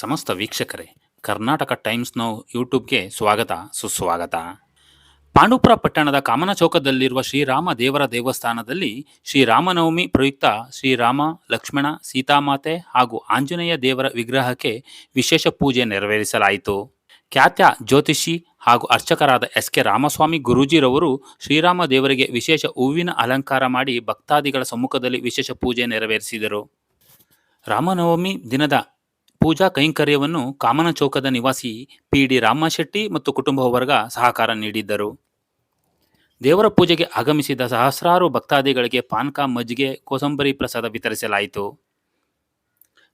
ಸಮಸ್ತ ವೀಕ್ಷಕರೇ, Karnataka times now ಯೂಟ್ಯೂಬ್ಗೆ ಸ್ವಾಗತ ಸುಸ್ವಾಗತ. ಪಾಂಡುಪುರ ಪಟ್ಟಣದ ಕಾಮನ ಚೌಕದಲ್ಲಿರುವ ಶ್ರೀರಾಮ ದೇವರ ದೇವಸ್ಥಾನದಲ್ಲಿ ಶ್ರೀರಾಮನವಮಿ ಪ್ರಯುಕ್ತ ಶ್ರೀರಾಮ, ಲಕ್ಷ್ಮಣ, ಸೀತಾಮಾತೆ ಹಾಗೂ ಆಂಜನೇಯ ದೇವರ ವಿಗ್ರಹಕ್ಕೆ ವಿಶೇಷ ಪೂಜೆ ನೆರವೇರಿಸಲಾಯಿತು. ಖ್ಯಾತ ಜ್ಯೋತಿಷಿ ಹಾಗೂ ಅರ್ಚಕರಾದ ಎಸ್.ಕೆ. ರಾಮಸ್ವಾಮಿ ಗುರೂಜಿರವರು ಶ್ರೀರಾಮ ದೇವರಿಗೆ ವಿಶೇಷ ಹೂವಿನ ಅಲಂಕಾರ ಮಾಡಿ ಭಕ್ತಾದಿಗಳ ಸಮ್ಮುಖದಲ್ಲಿ ವಿಶೇಷ ಪೂಜೆ ನೆರವೇರಿಸಿದರು. ರಾಮನವಮಿ ದಿನದ ಪೂಜಾ ಕೈಂಕರ್ಯವನ್ನು ಕಾಮನ ಚೌಕದ ನಿವಾಸಿ ಪಿ.ಡಿ. ರಾಮಶೆಟ್ಟಿ ಮತ್ತು ಕುಟುಂಬ ವರ್ಗ ಸಹಕಾರ ನೀಡಿದ್ದರು. ದೇವರ ಪೂಜೆಗೆ ಆಗಮಿಸಿದ ಸಹಸ್ರಾರು ಭಕ್ತಾದಿಗಳಿಗೆ ಪಾನಕ, ಮಜ್ಜಿಗೆ, ಕೋಸಂಬರಿ ಪ್ರಸಾದ ವಿತರಿಸಲಾಯಿತು.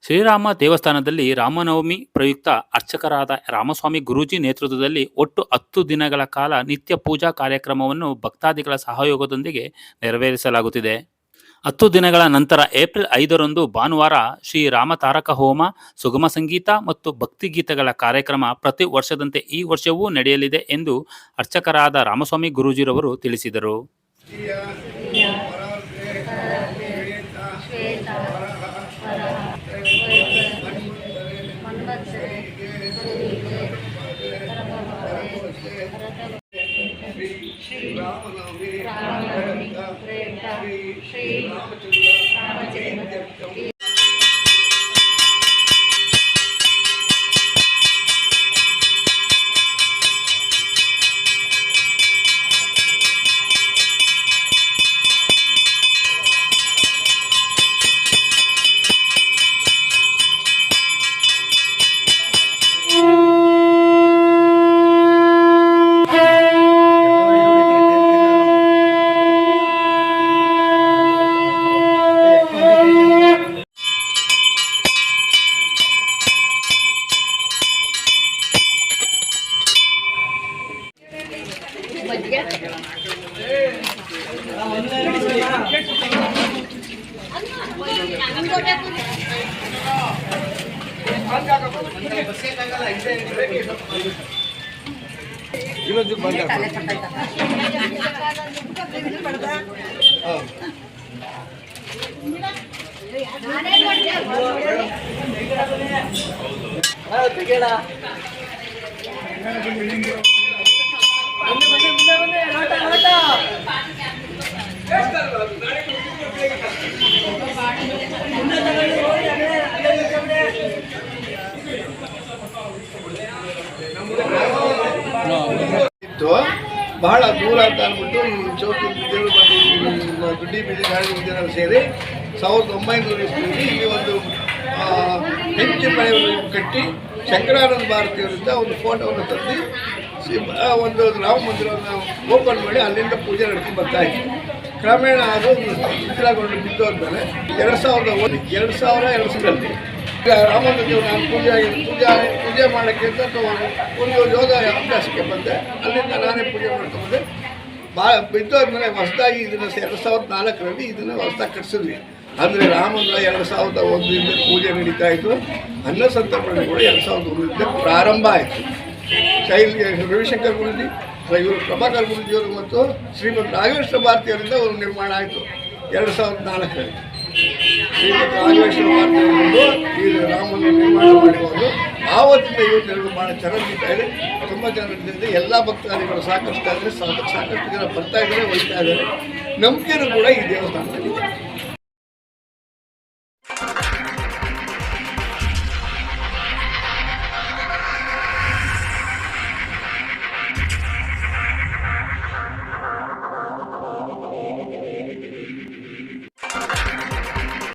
ಶ್ರೀರಾಮ ದೇವಸ್ಥಾನದಲ್ಲಿ ರಾಮನವಮಿ ಪ್ರಯುಕ್ತ ಅರ್ಚಕರಾದ ರಾಮಸ್ವಾಮಿ ಗುರೂಜಿ ನೇತೃತ್ವದಲ್ಲಿ ಒಟ್ಟು 10 ದಿನಗಳ ಕಾಲ ನಿತ್ಯ ಪೂಜಾ ಕಾರ್ಯಕ್ರಮವನ್ನು ಭಕ್ತಾದಿಗಳ ಸಹಯೋಗದೊಂದಿಗೆ ನೆರವೇರಿಸಲಾಗುತ್ತಿದೆ. 10 ದಿನಗಳ ನಂತರ ಏಪ್ರಿಲ್ 5ರಂದು ಭಾನುವಾರ ಶ್ರೀರಾಮ ತಾರಕ ಹೋಮ, ಸುಗಮ ಸಂಗೀತ ಮತ್ತು ಭಕ್ತಿಗೀತೆಗಳ ಕಾರ್ಯಕ್ರಮ ಪ್ರತಿ ವರ್ಷದಂತೆ ಈ ವರ್ಷವೂ ನಡೆಯಲಿದೆ ಎಂದು ಅರ್ಚಕರಾದ ರಾಮಸ್ವಾಮಿ ಗುರೂಜಿರವರು ತಿಳಿಸಿದರು. ಬಹಳ ದೂರ ಅಂತ ಅಂದ್ಬಿಟ್ಟು ಈ ಚೌಕಿ ದೇವರು ಮತ್ತು ದುಡ್ಡಿ ಬೀದಿ ಗಾಳಿ ಜನ ಸೇರಿ 1900 ಇಸ್ವಿಯಲ್ಲಿ ಇಲ್ಲಿ ಒಂದು ಹೆಂಚು ಮನೆಯನ್ನು ಕಟ್ಟಿ ಶಂಕರಾನಂದ ಭಾರತಿಯವರಿಂದ ಒಂದು ಫೋಟೋವನ್ನು ತಂದು ಒಂದು ರಾಮ ಮಂದಿರವನ್ನು ಓಪನ್ ಮಾಡಿ ಅಲ್ಲಿಂದ ಪೂಜೆ ನಡೆಸಿ ಬರ್ತಾ ಇತ್ತು. ಕ್ರಮೇಣ ಅದು ಶಿಥಿಲಗೊಂಡು ಬಿದ್ದೋದ್ಮೇಲೆ 2002ರಲ್ಲಿ ರಾಮ ಮಂದಿರ ನಾನು ಪೂಜೆ ಮಾಡೋಕ್ಕೆ ಅಂತ ಒಂದು ಯೋಗ ಅಭ್ಯಾಸಕ್ಕೆ ಬಂದೆ. ಅಲ್ಲಿಂದ ನಾನೇ ಪೂಜೆ ಮಾಡ್ಕೊಂಡ್ಬಂದೆ. ಬಿದ್ದೋದ್ಮೇಲೆ ಹೊಸದಾಗಿ ಇದನ್ನು 2004ರಲ್ಲಿ ಇದನ್ನು ಹೊಸದಾಗಿ ಕಟ್ಟಿಸಿದ್ವಿ. ಅಂದರೆ ರಾಮ ಮಂದಿರ 2001ರಿಂದ ಪೂಜೆ ನಡೀತಾ ಇತ್ತು. ಅನ್ನ ಸಂತರ್ಪಣೆ ಕೂಡ 2001ರಿಂದ ಪ್ರಾರಂಭ ಆಯಿತು. ರವಿಶಂಕರ್ ಗುರೂಜಿ, ಇವರು ಪ್ರಭಾಕರ್ ಗುರೂಜಿಯವರು ಮತ್ತು ಶ್ರೀಮದ್ ರಾಘವೇಶ್ವರ ಭಾರತಿಯವರಿಂದ ಒಂದು ನಿರ್ಮಾಣ ಆಯಿತು 2004ರಲ್ಲಿ. ಶ್ರೀಮದ್ ರಾಘವೇಶ್ವರ ಭಾರತಿಯವರು ಈ ರಾಮನ ನಿರ್ಮಾಣ ಮಾಡಿಕೊಂಡು ಆವತ್ತಿಂದ ಇವತ್ತಿನವರೆಗೂ ಭಾಳ ಚೆನ್ನಾಗಿ ನಡೀತಾ ಇದೆ. ತುಂಬ ಚೆನ್ನಾಗಿ ನಡೀತಿದೆ. ಎಲ್ಲ ಭಕ್ತಾದಿಗಳು ಸಾಕಷ್ಟು ಜನ ಬರ್ತಾ ಇದ್ದಾರೆ, ಹೋಗ್ತಾ ಇದ್ದಾರೆ. ನಂಬಿಕೆನೂ ಕೂಡ ಈ ದೇವಸ್ಥಾನದಲ್ಲಿ